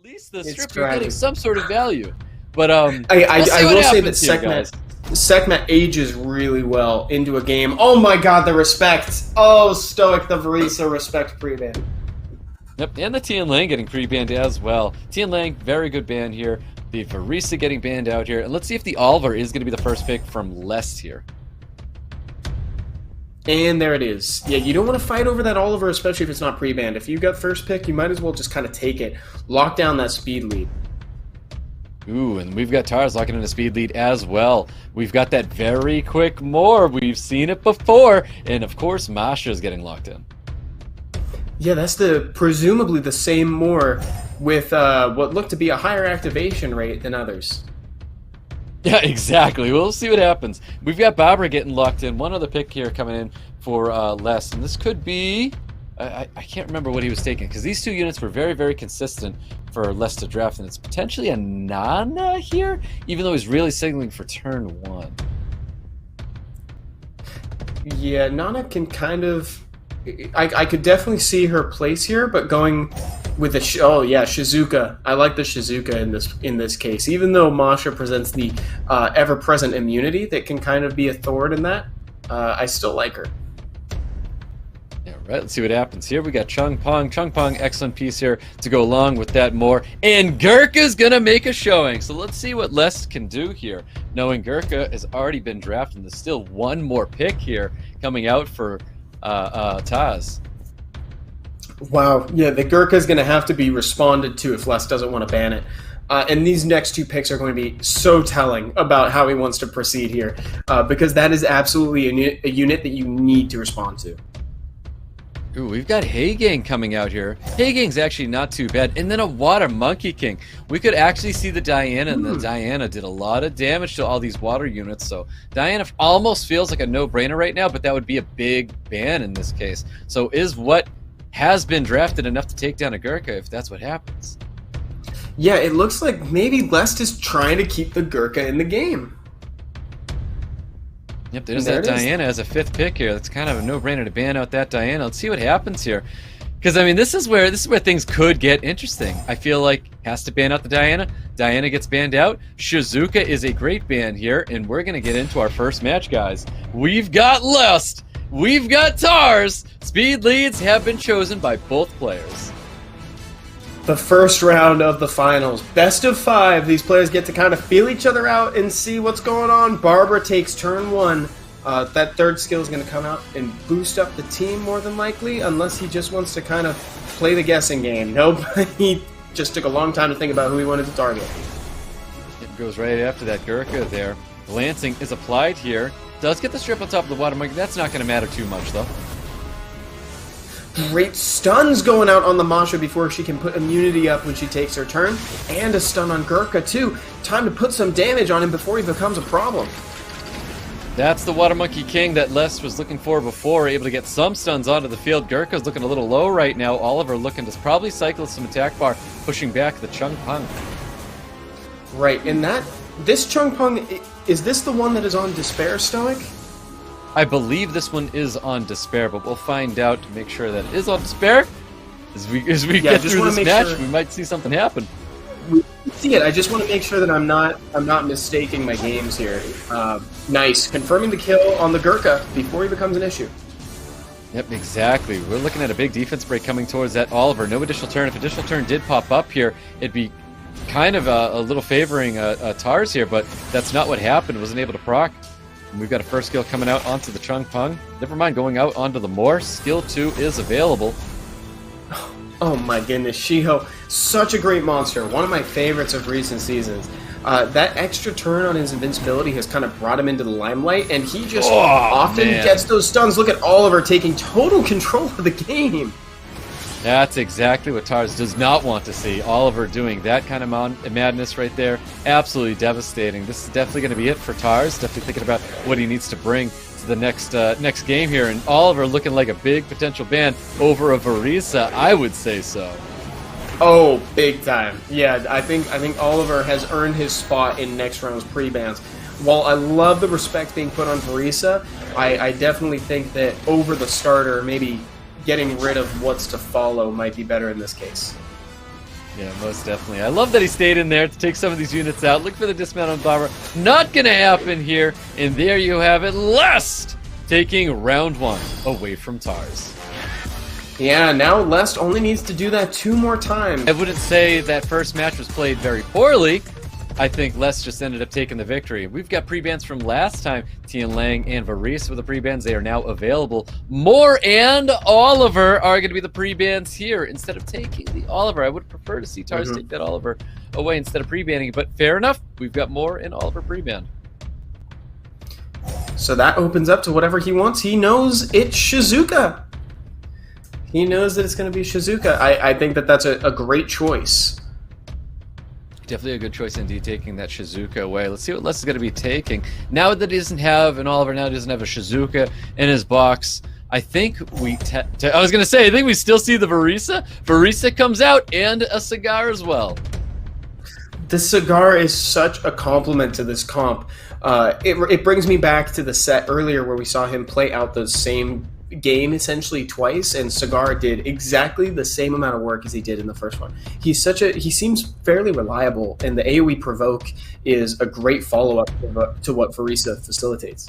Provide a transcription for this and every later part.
least the It's strip you're getting tragic. some sort of value. But I we'll see what will say that happens here, guys. Sekhmet ages really well into a game. Oh my god, the respect. Oh, Stoic, the Varisa respect pre-ban. Yep, and the Tian Lang getting pre-banned as well. Tian Lang, very good ban here. The Varisa getting banned out here. And let's see if the Oliver is going to be the first pick from Lest here. And there it is. Yeah, you don't want to fight over that Oliver, especially if it's not pre-banned. If you got first pick, you might as well just kind of take it. Lock down that speed lead. Ooh, and we've got TARS locking in a speed lead as well. We've got that very quick Moore. We've seen it before. And of course, Masha is getting locked in. Yeah, that's presumably the same Moore with what looked to be a higher activation rate than others. Yeah, exactly. We'll see what happens. We've got Barbara getting locked in. One other pick here coming in for Les. And this could be... I can't remember what he was taking, because these two units were very, very consistent for Les to draft. And it's potentially a Nana here, even though he's really signaling for turn 1. Yeah, Nana can kind of... I could definitely see her place here, but going with the oh yeah, Shizuka. I like the Shizuka in this case, even though Masha presents the ever-present immunity that can kind of be a thorn in that. I still like her. Yeah, right. Let's see what happens here. We got Chung Pong. Chung Pong, excellent piece here to go along with that more. And Gurkha's gonna make a showing. So let's see what Les can do here. Knowing Gurkha has already been drafted, there's still one more pick here coming out for Taz. Wow, yeah, the Gurkha is going to have to be responded to if Les doesn't want to ban it. And these next two picks are going to be so telling about how he wants to proceed here, because that is absolutely a unit that you need to respond to. Ooh, we've got Heigang coming out here. Heigang's actually not too bad. And then a Water Monkey King. We could actually see the Diana, and the Diana did a lot of damage to all these water units. So Diana almost feels like a no-brainer right now, but that would be a big ban in this case. So is what has been drafted enough to take down a Gurkha if that's what happens? Yeah, it looks like maybe Lest is trying to keep the Gurkha in the game. Yep, there's that Diana as a 5th pick here. That's kind of a no-brainer to ban out that Diana. Let's see what happens here. Because, I mean, this is where things could get interesting. I feel like has to ban out the Diana. Diana gets banned out. Shizuka is a great ban here, and we're going to get into our first match, guys. We've got Lust. We've got TARS. Speed leads have been chosen by both players. The first round of the finals. Best of 5. These players get to kind of feel each other out and see what's going on. Barbara takes turn 1. That third skill is going to come out and boost up the team more than likely, unless he just wants to kind of play the guessing game. Nope, he just took a long time to think about who he wanted to target. It goes right after that Gurkha there. Glancing is applied here. Does get the strip on top of the water monkey. That's not going to matter too much, though. Great stuns going out on the Masha before she can put immunity up when she takes her turn. And a stun on Gurkha, too. Time to put some damage on him before he becomes a problem. That's the Water Monkey King that Les was looking for before, able to get some stuns onto the field. Gurkha's looking a little low right now. Oliver looking to probably cycle some attack bar, pushing back the Chung Pung. Right, and this Chung Pung, is this the one that is on Despair, Stoic? I believe this one is on Despair, but we'll find out to make sure that it is on Despair. As we get through this match, we might see something happen. We see it. I just want to make sure that I'm not mistaking my games here. Nice, confirming the kill on the Gurkha before he becomes an issue. Yep, exactly. We're looking at a big defense break coming towards that Oliver. No additional turn. If additional turn did pop up here, it'd be kind of a little favoring TARS here, but that's not what happened. Wasn't able to proc. And we've got a first skill coming out onto the Chung Pung. Never mind going out onto the Moore. Skill 2 is available. Oh my goodness, Shiho, such a great monster. One of my favorites of recent seasons. That extra turn on his invincibility has kind of brought him into the limelight, and he just often gets those stuns. Look at Oliver taking total control of the game. That's exactly what TARS does not want to see. Oliver doing that kind of madness right there. Absolutely devastating. This is definitely going to be it for TARS. Definitely thinking about what he needs to bring to the next game here. And Oliver looking like a big potential ban over a Varisa. I would say so. Oh, big time. Yeah, I think Oliver has earned his spot in next round's pre-bans. While I love the respect being put on Varisa, I definitely think that over the starter, maybe getting rid of what's to follow might be better in this case. Yeah, most definitely. I love that he stayed in there to take some of these units out. Look for the dismount on Barber. Not going to happen here. And there you have it. Lest taking round 1 away from TARS. Yeah, now Lest only needs to do that 2 more times. I wouldn't say that first match was played very poorly. I think Les just ended up taking the victory. We've got pre-bans from last time. Tian Lang and Varese with the pre-bans. They are now available. Moore and Oliver are going to be the pre-bans here. Instead of taking the Oliver, I would prefer to see TARS take that Oliver away instead of pre-banning. But fair enough. We've got Moore and Oliver pre-banned. So that opens up to whatever he wants. He knows it's Shizuka. He knows that it's going to be Shizuka. I think that that's a great choice. Definitely a good choice indeed, taking that Shizuka away. Let's see what Les is going to be taking. Now that he doesn't have an Oliver, now he doesn't have a Shizuka in his box, I think we... I was going to say, I think we still see the Varese. Varese comes out, and a Cigar as well. The Cigar is such a compliment to this comp. It brings me back to the set earlier where we saw him play out the same game essentially twice, and Cigar did exactly the same amount of work as he did in the first one. He seems fairly reliable, and the AoE provoke is a great follow-up to what Varese facilitates.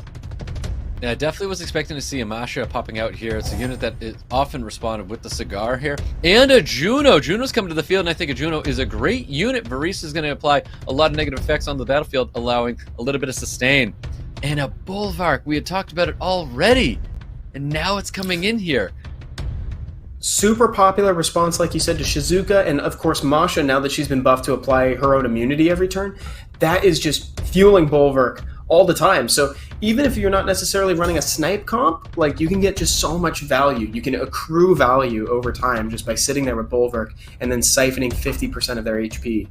Yeah, I definitely was expecting to see Amasha popping out here. It's a unit that is often responded with the Cigar here. And a Juno. Juno's coming to the field, and I think a Juno is a great unit. Varese is going to apply a lot of negative effects on the battlefield, allowing a little bit of sustain. And a Bulwark. We had talked about it already. And now it's coming in here. Super popular response, like you said, to Shizuka, and of course Masha, now that she's been buffed to apply her own immunity every turn. That is just fueling Bulwark all the time. So even if you're not necessarily running a snipe comp, like, you can get just so much value. You can accrue value over time just by sitting there with Bulwark and then siphoning 50% of their HP.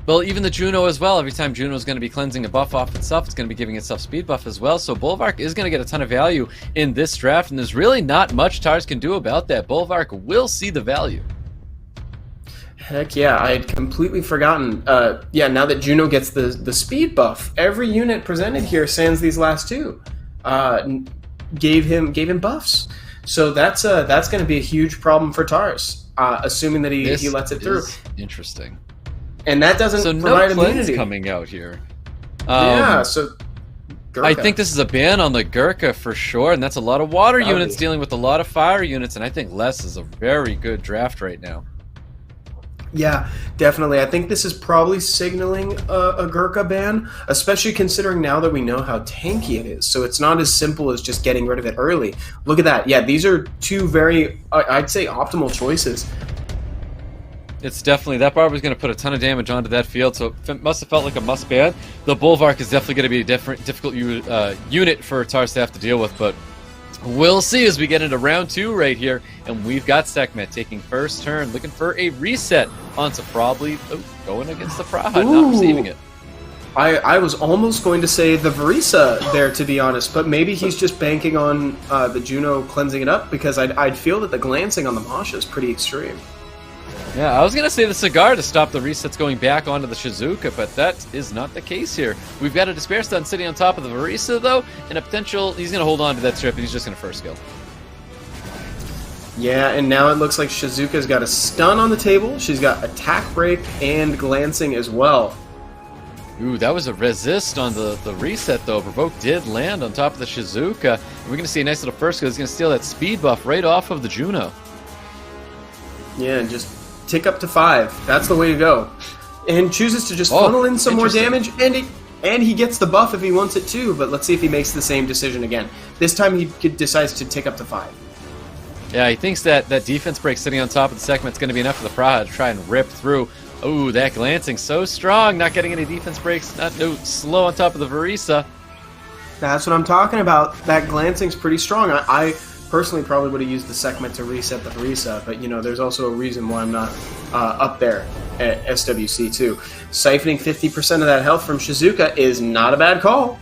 Well, even the Juno as well. Every time Juno is going to be cleansing a buff off itself, it's going to be giving itself speed buff as well. So Bulwark is going to get a ton of value in this draft, and there's really not much TARS can do about that. Bulwark will see the value. Heck yeah, I had completely forgotten. Yeah, now that Juno gets the speed buff, every unit presented here, sans these last two, gave him buffs. So that's going to be a huge problem for TARS, assuming that he lets it through. Interesting. And that doesn't provide immunity. Coming out here. Yeah, so Gurkha. I think this is a ban on the Gurkha for sure, and that's a lot of water units dealing with a lot of fire units, and I think Les is a very good draft right now. Yeah, definitely. I think this is probably signaling a Gurkha ban, especially considering now that we know how tanky it is. So it's not as simple as just getting rid of it early. Look at that. Yeah, these are two very, I'd say, optimal choices. It's definitely, that Barber's going to put a ton of damage onto that field, so it must have felt like a must ban. The Bulwark is definitely going to be a difficult unit for TARS to have to deal with, but we'll see as we get into round 2 right here, and we've got Sekhmet taking first turn, looking for a reset onto probably going against the Praha, not receiving it. I was almost going to say the Varese there, to be honest, but maybe he's just banking on the Juno cleansing it up, because I'd feel that the glancing on the Masha is pretty extreme. Yeah, I was going to say the Cigar to stop the resets going back onto the Shizuka, but that is not the case here. We've got a Despair Stun sitting on top of the Varese, though, and a potential, he's going to hold on to that strip, and he's just going to first skill. Yeah, and now it looks like Shizuka's got a stun on the table. She's got attack break and glancing as well. Ooh, that was a resist on the reset, though. Provoke did land on top of the Shizuka. And we're going to see a nice little first skill. He's going to steal that speed buff right off of the Juno. Yeah, and just tick up to 5. That's the way to go. And chooses to just funnel in some more damage, and he gets the buff if he wants it too, but let's see if he makes the same decision again. This time he decides to tick up to 5. Yeah, he thinks that defense break sitting on top of the Sekhmet's going to be enough for the Praha to try and rip through. Ooh, that glancing so strong, not getting any defense breaks, slow on top of the Varese. That's what I'm talking about. That glancing's pretty strong. I personally probably would have used the Sekhmet to reset the Varese, but there's also a reason why I'm not up there at SWC too. Siphoning 50% of that health from Shizuka is not a bad call.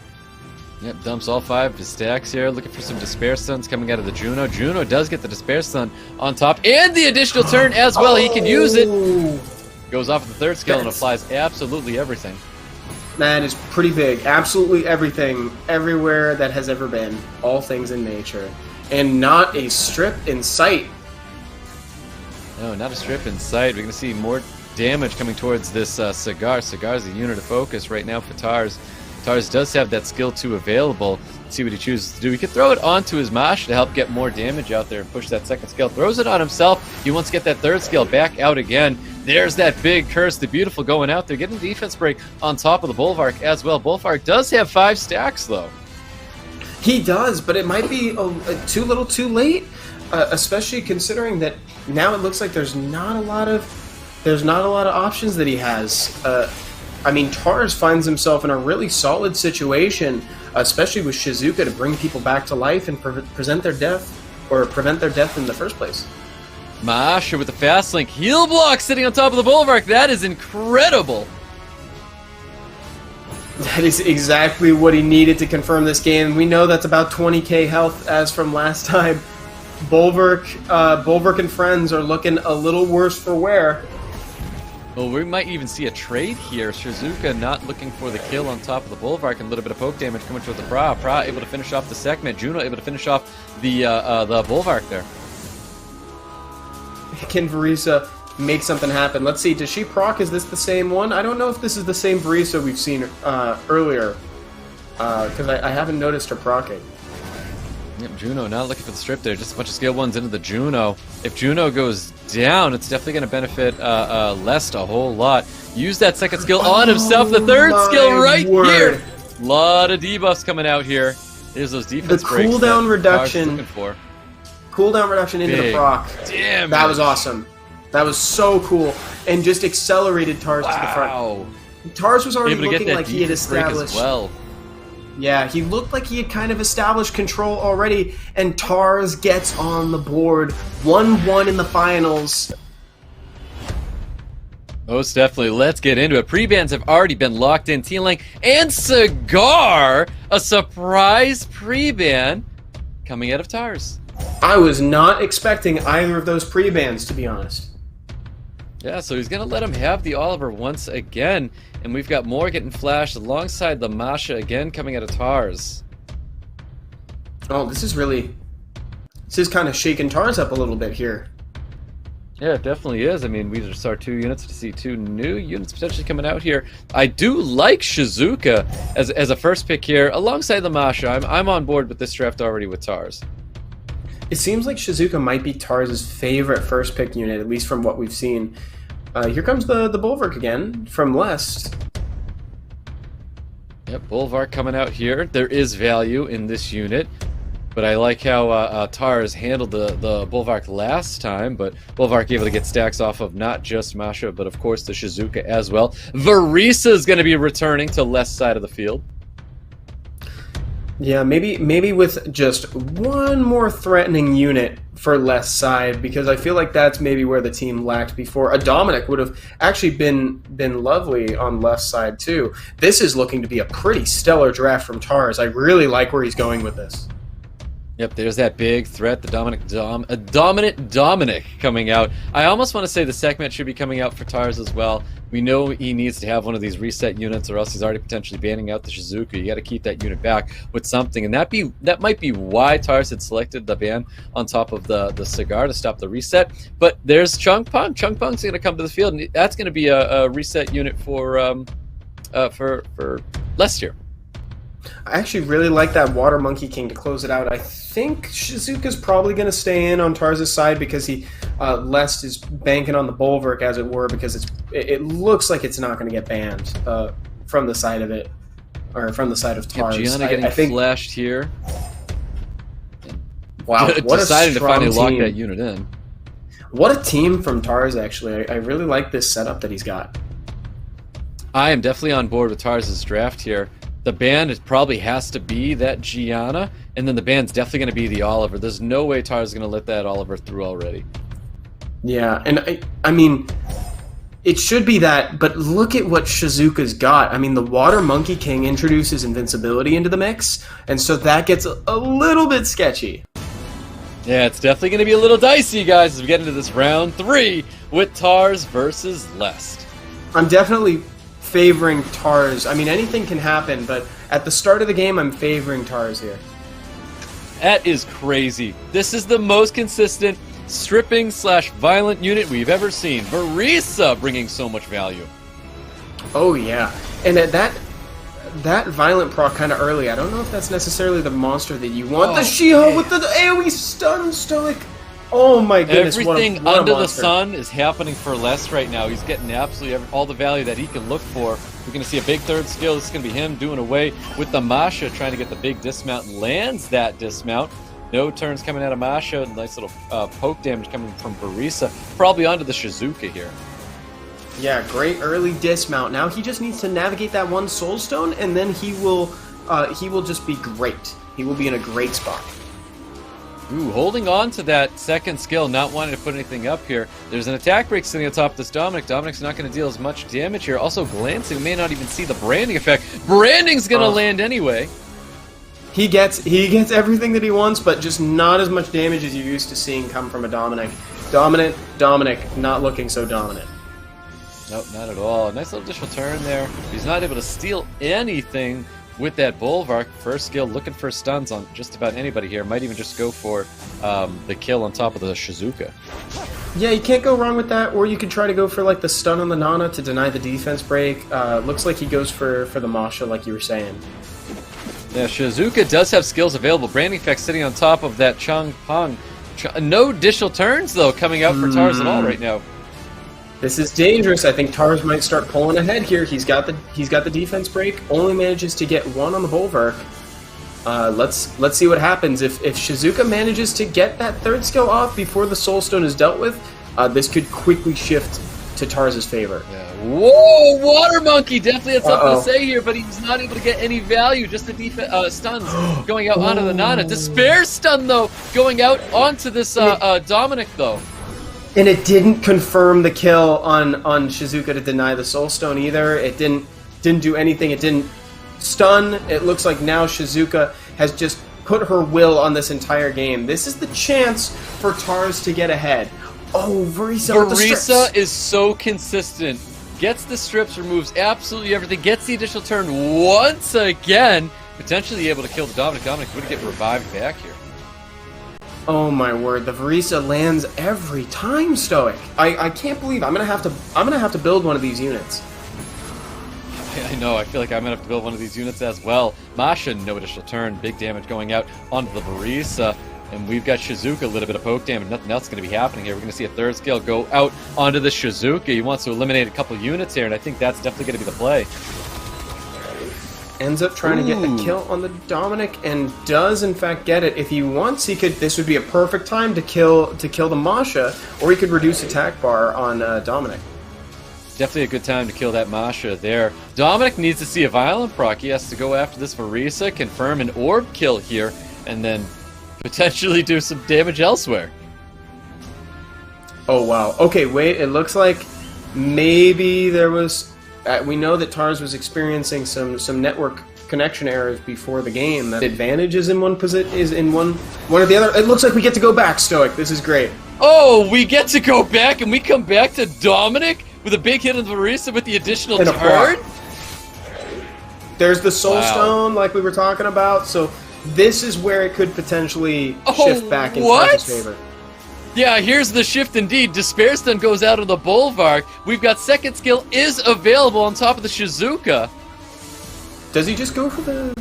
Yep, dumps all 5 of his stacks here, looking for some Despair Stuns coming out of the Juno. Juno does get the Despair Stun on top, and the additional turn as well. He can use it. Goes off of the 3rd skill and applies absolutely everything. That is pretty big. Absolutely everything, everywhere that has ever been. All things in nature. And not a strip in sight. No, not a strip in sight. We're going to see more damage coming towards this Cigar. Cigar's a unit of focus right now for TARS. TARS does have that skill 2 available. Let's see what he chooses to do. He could throw it onto his Mosh to help get more damage out there and push that second skill. Throws it on himself. He wants to get that third skill back out again. There's that big curse, the beautiful going out there. Getting the defense break on top of the Bulwark as well. Bulwark does have 5 stacks though. He does, but it might be too little too late, especially considering that now it looks like there's not a lot of options that he has. I mean, TARS finds himself in a really solid situation, especially with Shizuka, to bring people back to life and prevent their death in the first place. Masha with the fast link. Heal block sitting on top of the Bulwark. That is incredible. That is exactly what he needed to confirm this game. We know that's about 20k health as from last time. Bulwark and friends are looking a little worse for wear. Well, we might even see a trade here. Shizuka not looking for the kill on top of the Bulwark, and a little bit of poke damage coming towards the Pra. Pra able to finish off the segment. Juno able to finish off the Bulwark there. Can Varisa make something happen? Let's see, does she proc? Is this the same one? I don't know if this is the same Varisa we've seen earlier, because I haven't noticed her procking. Yep, Juno not looking for the strip there. Just a bunch of skill ones into the Juno. If Juno goes down, it's definitely going to benefit Lest a whole lot. Use that second skill on himself. The third skill right here. A lot of debuffs coming out here. There's those defense breaks. The cooldown reduction. Cooldown reduction into the proc. Damn. That was awesome. That was so cool, and just accelerated TARS to the front. TARS was already looking like he had established. Well. Yeah, he looked like he had kind of established control already, and TARS gets on the board. 1-1 in the finals. Most definitely. Let's get into it. Pre-bans have already been locked in. T-Lang and Cigar, a surprise pre-ban coming out of TARS. I was not expecting either of those pre-bans, to be honest. Yeah, so he's going to let him have the Oliver once again. And we've got more getting flashed alongside the Masha again coming out of TARS. Oh, this is kind of shaking TARS up a little bit here. Yeah, it definitely is. I mean, we just saw 2 units to see 2 new units potentially coming out here. I do like Shizuka as a first pick here alongside the Masha. I'm on board with this draft already with TARS. It seems like Shizuka might be TARS' favorite first pick unit, at least from what we've seen. Here comes the Bulwark again from Lest. Yep, Bulwark coming out here. There is value in this unit, but I like how TARS handled the Bulwark last time, but Bulwark able to get stacks off of not just Masha, but of course the Shizuka as well. Varisa is going to be returning to left side of the field. Yeah, maybe with just one more threatening unit for left side, because I feel like that's maybe where the team lacked before. A Dominic would have actually been lovely on left side too. This is looking to be a pretty stellar draft from TARS. I really like where he's going with this. Yep, there's that big threat, the dominant Dominic coming out. I almost want to say the segment should be coming out for TARS as well. We know he needs to have one of these reset units, or else he's already potentially banning out the Shizuka. You got to keep that unit back with something, and that might be why TARS had selected the ban on top of the Cigar to stop the reset. But there's Chung Pong. Chung Pong's going to come to the field, and that's going to be a reset unit for Lester. I actually really like that Water Monkey King to close it out. I think Shizuka's probably going to stay in on TARS' side because Lest is banking on the Bulwark, as it were, because it looks like it's not going to get banned from the side of it, or from the side of TARS. Gianna getting flashed here. Wow, what decided to finally team. lock that unit in. What a team from TARS, actually. I really like this setup that he's got. I am definitely on board with TARS' draft here. The ban probably has to be that Gianna, and then the ban's definitely going to be the Oliver. There's no way TARS is going to let that Oliver through already. Yeah, and I mean, it should be that, but look at what Shizuka's got. I mean, the Water Monkey King introduces invincibility into the mix, and so that gets a little bit sketchy. Yeah, it's definitely going to be a little dicey, guys, as we get into this round 3 with TARS versus Lest. I'm definitely favoring TARS. I mean, anything can happen, but at the start of the game, I'm favoring TARS here. That is crazy. This is the most consistent stripping / violent unit we've ever seen. Verisa bringing so much value. Oh yeah, and that violent proc kind of early. I don't know if that's necessarily the monster that you want. The She-Ho with the AoE stun stoic. Oh my goodness! Everything what a under the monster. sun is happening for less right now. He's getting absolutely all the value that he can look for. We're going to see a big third skill. This is going to be him doing away with the Masha, trying to get the big dismount. Lands that dismount. No turns coming out of Masha. Nice little poke damage coming from Verisa. Probably onto the Shizuka here. Yeah, great early dismount. Now he just needs to navigate that one Soul Stone, and then he will just be great. He will be in a great spot. Ooh, holding on to that second skill, not wanting to put anything up here. There's an attack break sitting on top of this Dominic. Dominic's not going to deal as much damage here. Also glancing, may not even see the branding effect. Branding's going to land anyway. He gets everything that he wants, but just not as much damage as you're used to seeing come from a Dominic. Dominic, not looking so dominant. Nope, not at all. Nice little additional turn there. He's not able to steal anything with that Bulwark. First skill, looking for stuns on just about anybody here. Might even just go for the kill on top of the Shizuka. Yeah, you can't go wrong with that, or you could try to go for like the stun on the Nana to deny the defense break. Looks like he goes for the Masha, like you were saying. Yeah, Shizuka does have skills available. Branding effect sitting on top of that Chung Pong. No additional turns, though, coming out for TARS at all right now. This is dangerous. I think TARS might start pulling ahead here. He's got the defense break. Only manages to get one on the Bulwark. Let's see what happens. If Shizuka manages to get that third skill off before the Soul Stone is dealt with, this could quickly shift to TARS's favor. Yeah. Whoa, Water Monkey definitely had something to say here, but he's not able to get any value. Just the stuns going out onto the Nana. Despair stun, though, going out onto this Dominic, though. And it didn't confirm the kill on Shizuka to deny the Soul Stone either. It didn't do anything. It didn't stun. It looks like now Shizuka has just put her will on this entire game. This is the chance for TARS to get ahead. Oh, Verisa with the strips. Verisa is so consistent. Gets the strips, removes absolutely everything, gets the additional turn once again, potentially able to kill the Dominic. Dominic would get revived back here. Oh my word, the Verisa lands every time, Stoic. I can't believe I'm gonna have to build one of these units. I know, I feel like I'm gonna have to build one of these units as well. Masha, no additional turn, big damage going out onto the Verisa. And we've got Shizuka, a little bit of poke damage, nothing else going to be happening here. We're going to see a third skill go out onto the Shizuka. He wants to eliminate a couple units here, and I think that's definitely going to be the play. Ends up trying to get a kill on the Dominic, and does in fact get it. If he wants, he could. This would be a perfect time to kill the Masha, or he could reduce attack bar on Dominic. Definitely a good time to kill that Masha there. Dominic needs to see a violent proc. He has to go after this Verisa, confirm an orb kill here, and then potentially do some damage elsewhere. Oh wow. Okay, wait. It looks like maybe there was. We know that TARS was experiencing some network connection errors before the game. That advantage is in one or the other. It looks like we get to go back, Stoic. This is great. Oh, we get to go back, and we come back to Dominic with a big hit on Verisa with the additional turn. There's the Soul Stone, like we were talking about. So this is where it could potentially shift back in TARS' favor. Yeah, here's the shift indeed. Despair Stun goes out of the Bulwark. We've got second skill is available on top of the Shizuka. Does he just go for the...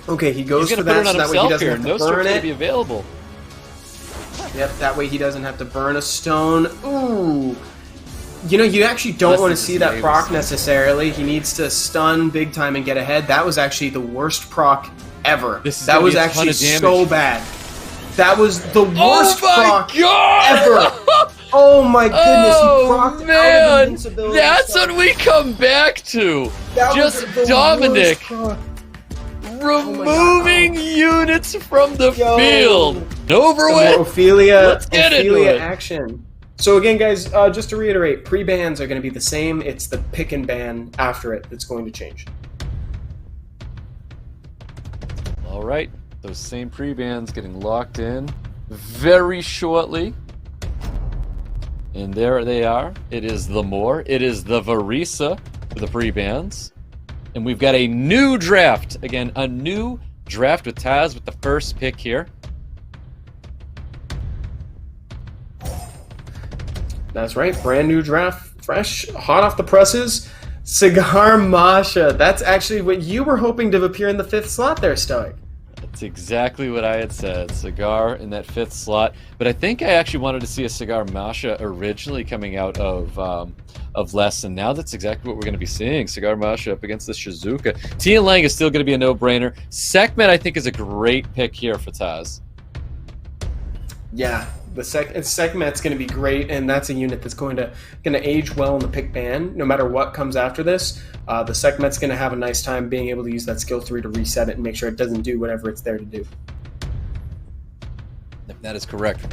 Okay, he goes for that, so that way he doesn't have to no burn it. Be available. Yep, that way he doesn't have to burn a stone. Ooh. You know, you actually don't want to see that proc necessarily. He needs to stun big time and get ahead. That was actually the worst proc ever. That was actually so bad. That was the worst proc ever. Oh my goodness, he procced out of invincibility. That's what we come back to. Just Dominic removing units from the field. Over with. Let's get into it. Action. So again, guys, just to reiterate, pre-bans are going to be the same. It's the pick and ban after it that's going to change. All right. Those same pre-bans getting locked in very shortly. And there they are. It is the Moor. It is the Verisa for the pre-bans. And we've got a new draft. Again, a new draft with Taz with the first pick here. That's right, brand new draft, fresh, hot off the presses. Cigar Masha. That's actually what you were hoping to appear in the 5th slot there, Stoic. That's exactly what I had said. Cigar in that 5th slot. But I think I actually wanted to see a Cigar Masha originally coming out of less, and now that's exactly what we're going to be seeing. Cigar Masha up against the Shizuka. Tian Lang is still going to be a no-brainer. Sekhmet, I think, is a great pick here for TARS. Yeah, the Sekhmet's going to be great, and that's a unit that's going to age well in the pick ban. No matter what comes after this, the Sekhmet's going to have a nice time being able to use that skill 3 to reset it and make sure it doesn't do whatever it's there to do. That is correct.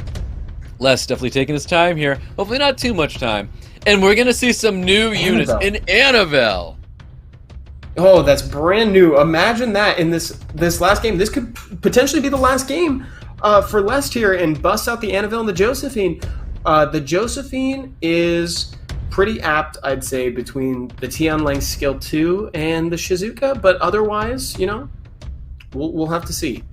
Les definitely taking his time here. Hopefully not too much time. And we're going to see some new units in Annabelle. Oh, that's brand new. Imagine that in this last game. This could potentially be the last game for Lest here, and bust out the Annabelle and the Josephine. The Josephine is pretty apt, I'd say, between the Tian Lang skill 2 and the Shizuka, but otherwise, you know, we'll have to see.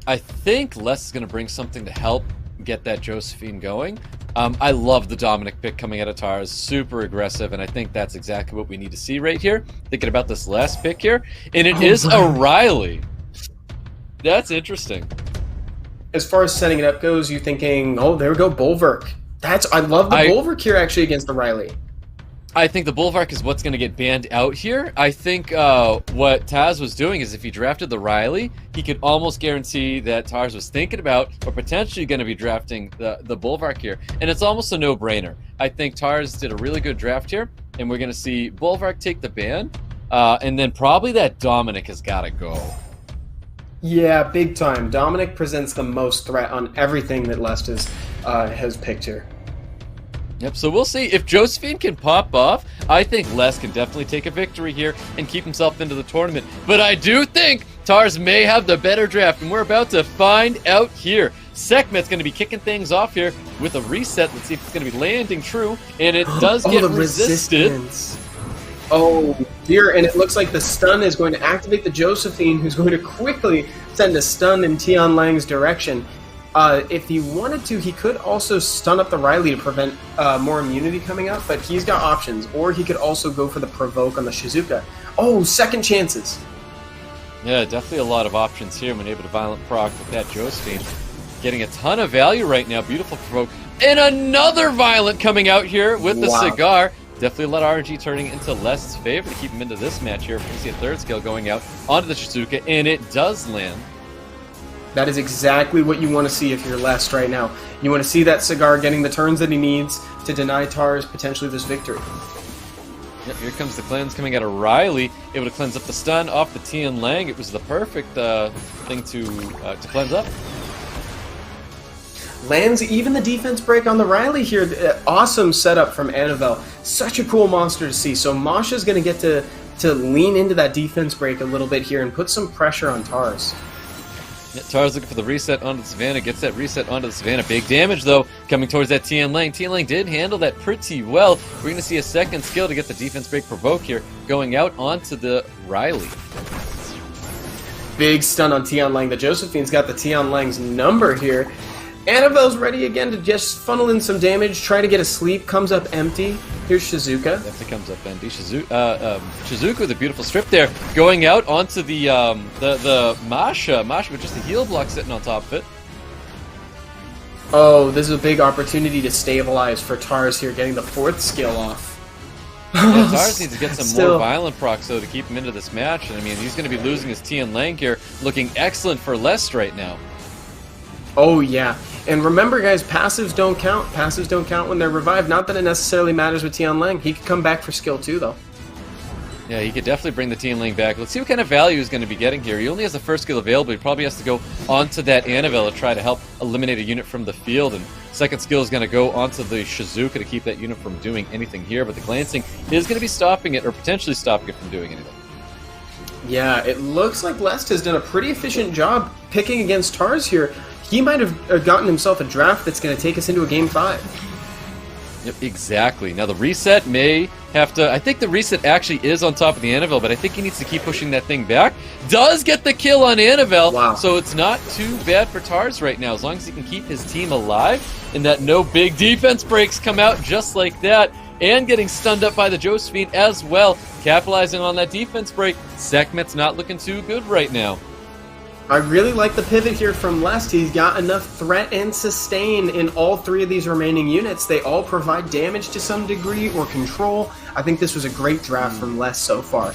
I think Les is going to bring something to help get that Josephine going. I love the Dominic pick coming out of TARS, super aggressive, and I think that's exactly what we need to see right here. Thinking about this last pick here, and it is a Riley. That's interesting. As far as setting it up goes, you're thinking, oh, there we go, Bulwark. I love the Bulwark here actually against the Riley. I think the Bulwark is what's going to get banned out here. I think what Taz was doing is if he drafted the Riley, he could almost guarantee that TARS was thinking about or potentially going to be drafting the Bulwark here. And it's almost a no-brainer. I think TARS did a really good draft here, and we're going to see Bulwark take the ban, and then probably that Dominic has got to go. Yeah, big time. Dominic presents the most threat on everything that Lest has picked here. Yep, so we'll see. If Josephine can pop off, I think Les can definitely take a victory here and keep himself into the tournament. But I do think TARS may have the better draft, and we're about to find out here. Sekhmet's going to be kicking things off here with a reset. Let's see if it's going to be landing true, and it does get resisted. Resistance. Oh dear, and it looks like the stun is going to activate the Josephine, who's going to quickly send a stun in Tian Lang's direction. If he wanted to, he could also stun up the Riley to prevent more immunity coming up, but he's got options. Or he could also go for the provoke on the Shizuka. Oh, second chances. Yeah, definitely a lot of options here when able to violent proc with that Josephine. Getting a ton of value right now. Beautiful provoke. And another violent coming out here with the Cigar. Definitely a lot of RNG turning into Les's favor to keep him into this match here. We see a third skill going out onto the Shizuka, and it does land. That is exactly what you want to see if you're Lest right now. You want to see that Cigar getting the turns that he needs to deny TARS potentially this victory. Yep, here comes the cleanse coming out of Riley, able to cleanse up the stun off the Tian Lang. It was the perfect thing to cleanse up. Lands even the defense break on the Riley here. Awesome setup from Annabelle. Such a cool monster to see. So Masha's going to get to lean into that defense break a little bit here and put some pressure on TARS. Yeah, TARS looking for the reset onto the Savannah, gets that reset onto the Savannah. Big damage, though, coming towards that Tian Lang. Tian Lang did handle that pretty well. We're going to see a second skill to get the defense break provoke here, going out onto the Riley. Big stun on Tian Lang. The Josephine's got the Tian Lang's number here. Annabelle's ready again to just funnel in some damage, try to get a sleep, comes up empty. Here's Shizuka. Definitely comes up empty. Shizuka with a beautiful strip there, going out onto the Masha. Masha with just a heal block sitting on top of it. Oh, this is a big opportunity to stabilize for TARS here, getting the fourth skill off. Yeah, TARS needs to get some more violent procs, though, to keep him into this match. And I mean, he's going to be losing his Tian Lang here, looking excellent for Lest right now. Oh, yeah. And remember, guys, passives don't count. Passives don't count when they're revived. Not that it necessarily matters with Tian Lang. He could come back for skill 2, though. Yeah, he could definitely bring the Tian Lang back. Let's see what kind of value he's going to be getting here. He only has the first skill available. He probably has to go onto that Annabelle to try to help eliminate a unit from the field. And second skill is going to go onto the Shizuka to keep that unit from doing anything here. But the glancing is going to be stopping it, or potentially stopping it from doing anything. Yeah, it looks like Lest has done a pretty efficient job picking against TARS here. He might have gotten himself a draft that's going to take us into a Game 5. Yep, exactly. Now the reset may have to... I think the reset actually is on top of the Annabelle, but I think he needs to keep pushing that thing back. Does get the kill on Annabelle, wow. So it's not too bad for TARS right now, as long as he can keep his team alive, and that no big defense breaks come out just like that, and getting stunned up by the Josephine as well, capitalizing on that defense break. Sekhmet's not looking too good right now. I really like the pivot here from Lest. He's got enough threat and sustain in all three of these remaining units. They all provide damage to some degree or control. I think this was a great draft from Lest so far.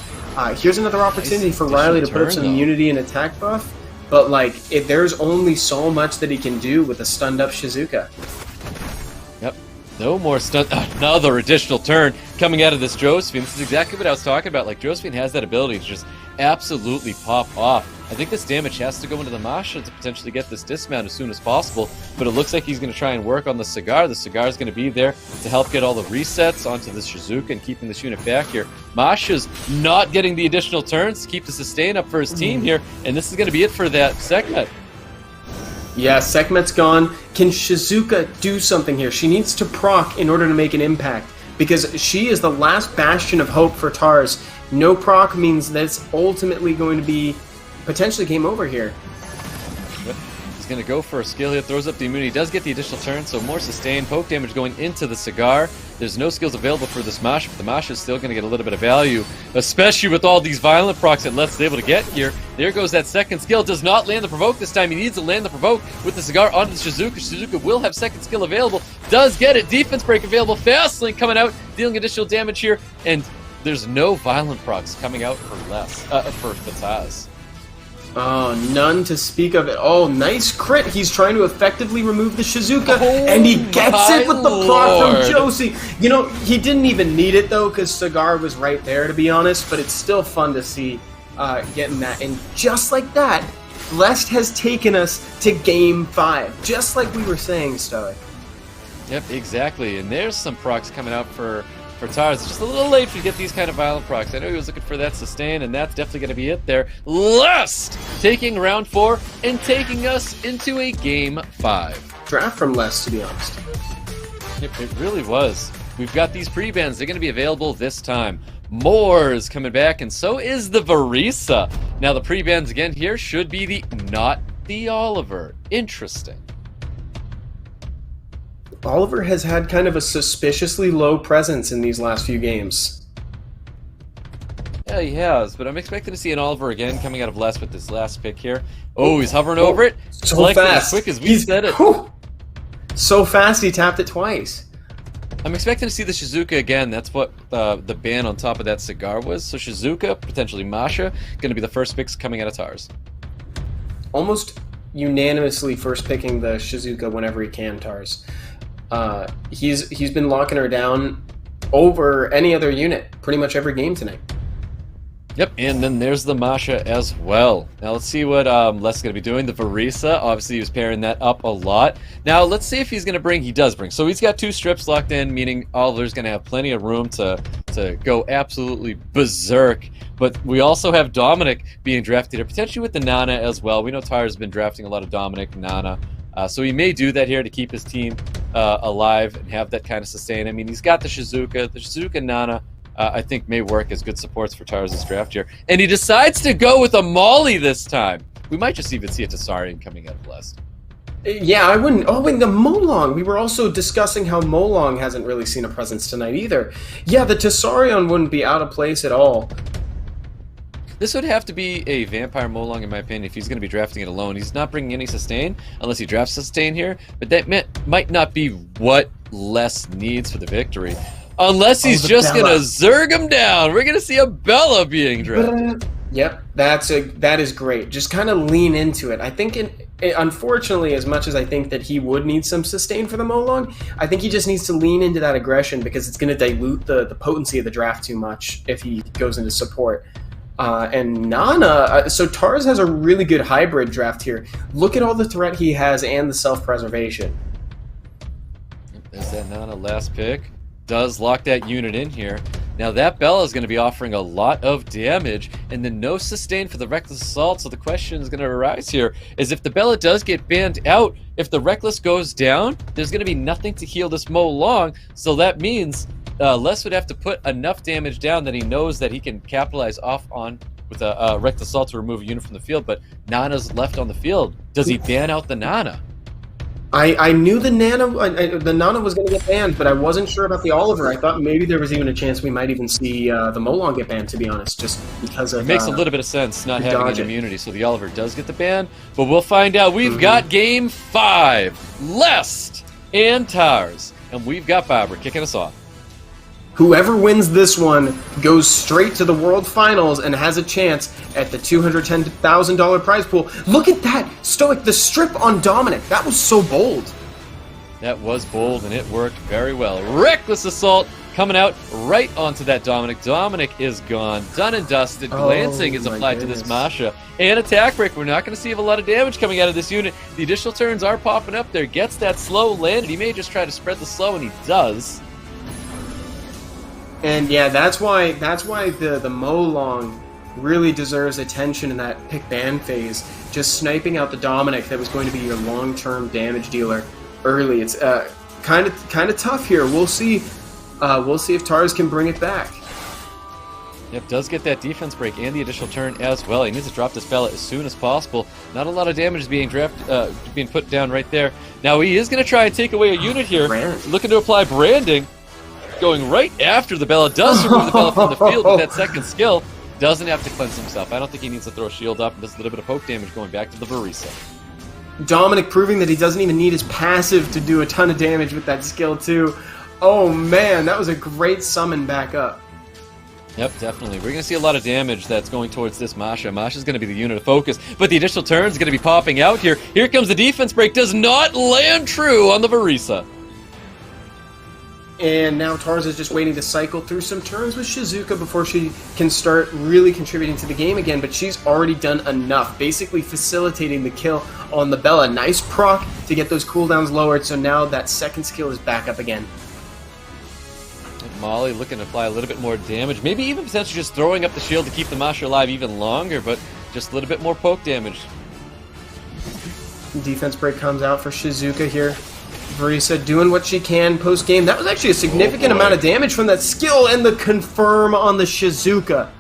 Here's another opportunity for Riley to put up some immunity and attack buff, but like there's only so much that he can do with a stunned up Shizuka. Yep. No more stun. Another additional turn coming out of this Josephine. This is exactly what I was talking about. Like, Josephine has that ability to just absolutely pop off. I think this damage has to go into the Masha to potentially get this dismount as soon as possible, but it looks like he's going to try and work on the Cigar. The Cigar is going to be there to help get all the resets onto the Shizuka and keeping this unit back here. Masha's not getting the additional turns to keep the sustain up for his team here, and this is going to be it for that Sekhmet. Yeah, Sekhmet's gone. Can Shizuka do something here? She needs to proc in order to make an impact, because she is the last bastion of hope for TARS. No proc means that's ultimately going to be potentially game over here. Yep. He's going to go for a skill here, throws up the immunity, does get the additional turn, so more sustained. Poke damage going into the Cigar. There's no skills available for this Masha, but the Masha is still going to get a little bit of value, especially with all these violent procs that Lest is able to get here. There goes that second skill. Does not land the Provoke this time. He needs to land the Provoke with the Cigar onto the Shizuka. Shizuka will have second skill available. Does get it. Defense break available. Fast Link coming out, dealing additional damage here, and there's no violent procs coming out for the TARS. Oh, none to speak of it. Oh, nice crit. He's trying to effectively remove the Shizuka, and he gets it with the proc from Josie. You know, he didn't even need it, though, because Cigar was right there, to be honest, but it's still fun to see getting that. And just like that, Lest has taken us to Game 5, just like we were saying, Stoic. Yep, exactly. And there's some procs coming out for TARS. It's just a little late to get these kind of violent procs. I know he was looking for that sustain, and that's definitely going to be it there. Lest taking round 4 and taking us into a Game 5. Draft from Lest, to be honest. It really was. We've got these pre-bans. They're going to be available this time. More is coming back, and so is the Varisa. Now, the pre-bans again here should be not the Oliver. Interesting. Oliver has had kind of a suspiciously low presence in these last few games. Yeah, he has, but I'm expecting to see an Oliver again coming out of Lest with this last pick here. Oh, he's hovering over it. So fast. As quick as we said it. Whew, so fast he tapped it twice. I'm expecting to see the Shizuka again. That's what the ban on top of that Cigar was. So Shizuka, potentially Masha, going to be the first picks coming out of TARS. Almost unanimously first picking the Shizuka whenever he can, TARS. He's been locking her down over any other unit pretty much every game tonight. Yep, and then there's the Masha as well. Now let's see what Les is going to be doing. The Varisa, obviously he was pairing that up a lot. Now let's see if he's going to bring. He does bring. So he's got 2 strips locked in, meaning Oliver's going to have plenty of room to go absolutely berserk. But we also have Dominic being drafted here, potentially with the Nana as well. We know TARS has been drafting a lot of Dominic, Nana. So he may do that here to keep his team alive and have that kind of sustain. I mean, he's got the Shizuka Nana, I think may work as good supports for TARS' draft here. And he decides to go with a Molly this time. We might just even see a Tasarian coming out of Lest. Yeah, I wouldn't. Oh, wait, the Molong. We were also discussing how Molong hasn't really seen a presence tonight either. Yeah, the Tasarian wouldn't be out of place at all. This would have to be a Vampire Molong, in my opinion, if he's going to be drafting it alone. He's not bringing any sustain, unless he drafts sustain here, but that might not be what Les needs for the victory. Unless he's just going to zerg him down. We're going to see a Bella being drafted. Yep, that is great. Just kind of lean into it. I think, unfortunately, as much as I think that he would need some sustain for the Molong, I think he just needs to lean into that aggression because it's going to dilute the potency of the draft too much if he goes into support. And Nana, so TARS has a really good hybrid draft here. Look at all the threat he has and the self-preservation. There's that Nana last pick. Does lock that unit in here. Now that Bella is going to be offering a lot of damage, and then no sustain for the Reckless Assault, so the question is going to arise here, is if the Bella does get banned out, if the Reckless goes down, there's going to be nothing to heal this Molong, so that means Les would have to put enough damage down that he knows that he can capitalize off on with a Wrecked Assault to remove a unit from the field, but Nana's left on the field. Does he ban out the Nana? I knew the Nana was going to get banned, but I wasn't sure about the Oliver. I thought maybe there was even a chance we might even see the Molong get banned, to be honest, just because of... It makes a little bit of sense not having an immunity, so the Oliver does get the ban, but we'll find out. We've got Game 5, Lest and TARS, and we've got Barbara kicking us off. Whoever wins this one goes straight to the World Finals and has a chance at the $210,000 prize pool. Look at that! Stoic, the strip on Dominic. That was so bold. That was bold, and it worked very well. Reckless Assault coming out right onto that Dominic. Dominic is gone. Done and dusted. Glancing is applied to this Masha. And Attack Break. We're not going to see a lot of damage coming out of this unit. The additional turns are popping up there. Gets that slow landed. He may just try to spread the slow, and he does. And yeah, that's why the Molong really deserves attention in that pick ban phase. Just sniping out the Dominic that was going to be your long-term damage dealer early. It's kind of tough here. We'll see if TARS can bring it back. Yep, does get that defense break and the additional turn as well. He needs to drop this ballot as soon as possible. Not a lot of damage is being being put down right there. Now he is going to try and take away a unit here, looking to apply branding. Going right after the Bella, does remove the Bella from the field with that second skill. Doesn't have to cleanse himself. I don't think he needs to throw a shield up, and does a little bit of poke damage going back to the Varisa. Dominic proving that he doesn't even need his passive to do a ton of damage with that skill too. Oh man, that was a great summon back up. Yep, definitely. We're going to see a lot of damage that's going towards this Masha. Masha's going to be the unit of focus, but the additional turn is going to be popping out here. Here comes the defense break. Does not land true on the Varisa. And now TARS is just waiting to cycle through some turns with Shizuka before she can start really contributing to the game again, but she's already done enough, basically facilitating the kill on the Bella. Nice proc to get those cooldowns lowered, so now that second skill is back up again. Molly looking to apply a little bit more damage, maybe even potentially just throwing up the shield to keep the Masha alive even longer, but just a little bit more poke damage. Defense break comes out for Shizuka here. Varisa doing what she can post-game. That was actually a significant amount of damage from that skill and the confirm on the Shizuka.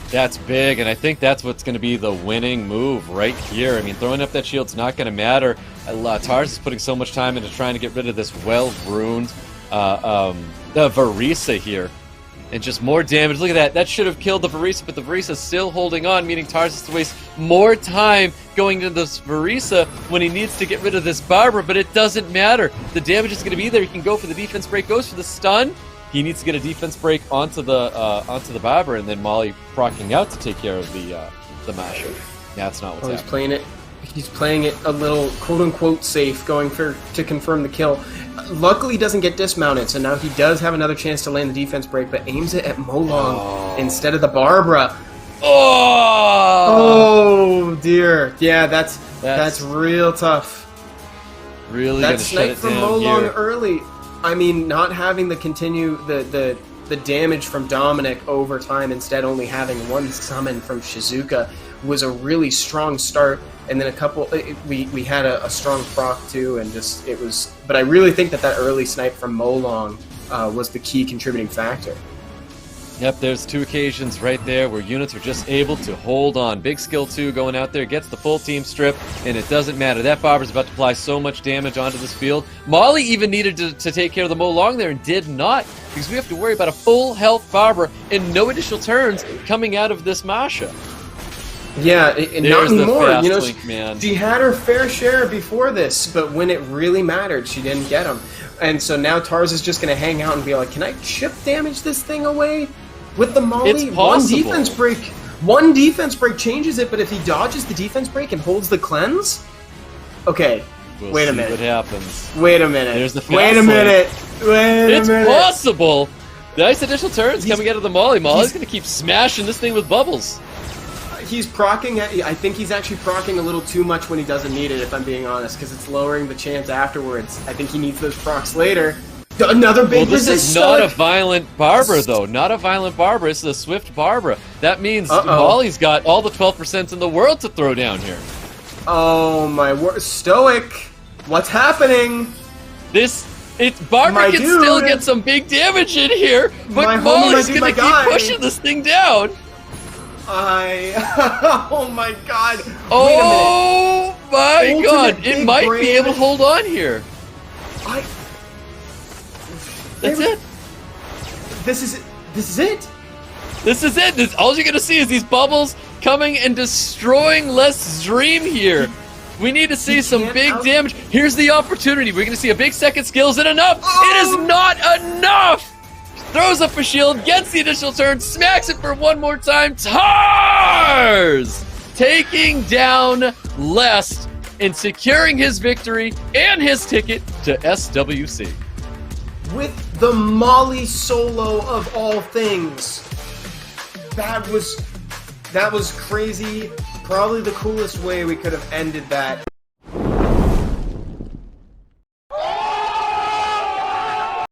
That's big, and I think that's what's going to be the winning move right here. I mean, throwing up that shield's not going to matter. TARS is putting so much time into trying to get rid of this well-ruined Varisa here. And just more damage. Look at that. That should have killed the Varisa, but the Varisa's still holding on, meaning TARS has to waste more time going into this Varisa when he needs to get rid of this Barbara, but it doesn't matter. The damage is going to be there. He can go for the defense break, goes for the stun. He needs to get a defense break onto the Barbara, and then Molly proccing out to take care of the Masha. That's not what's happening. He's playing it a little quote-unquote safe, going to confirm the kill. Luckily, he doesn't get dismounted, so now he does have another chance to land the defense break, but aims it at Molong instead of the Barbara. Oh dear. Yeah, that's real tough. Really that gonna shut it snipe from down Molong here. early. I mean, not having the the damage from Dominic over time, instead only having one summon from Shizuka was a really strong start. And then a couple, we had a strong proc too, and just it was. But I really think that early snipe from Molong was the key contributing factor. Yep, there's two occasions right there where units were just able to hold on. Big skill 2 going out there, gets the full team strip, and it doesn't matter. That Barbara's about to apply so much damage onto this field. Molly even needed to take care of the Molong there and did not, because we have to worry about a full health Barbara and no additional turns coming out of this Masha. Yeah, and not anymore. Fast you know, link, man. She had her fair share before this, but when it really mattered, she didn't get them. And so now TARS is just going to hang out and be like, "Can I chip damage this thing away with the Molly?" It's possible. One defense break changes it, but if he dodges the defense break and holds the cleanse, okay. Wait a minute. What happens? Wait a minute. There's the fast Wait a minute. Wait a minute. It's possible. Nice additional turns coming out of the Molly. Molly's going to keep smashing this thing with bubbles. He's proccing. I think he's actually proccing a little too much when he doesn't need it, if I'm being honest, because it's lowering the chance afterwards. I think he needs those procs later. Another big resist. This is not a violent Barbara, though. Not a violent Barbara. This is a swift Barbara. That means Molly's got all the 12% in the world to throw down here. Oh my word. Stoic! What's happening? This Barbara My can dude. still get some big damage in here, but My homie, Molly's my dude, gonna my keep guy. pushing this thing down. Oh my god. Oh my Ultimate god, it big might be brain. able to hold on here. Wait a minute. That's it. This is it. This is it. This is it. All you're gonna see is these bubbles coming and destroying Les' dream here. We need to see some can't big out- damage. Here's the opportunity. We're gonna see a big second skill. Is it enough? It is not enough! Throws up a shield, gets the initial turn, smacks it for one more time. TARS! Taking down Les and securing his victory and his ticket to SWC. With the Molly solo of all things. That was crazy. Probably the coolest way we could have ended that.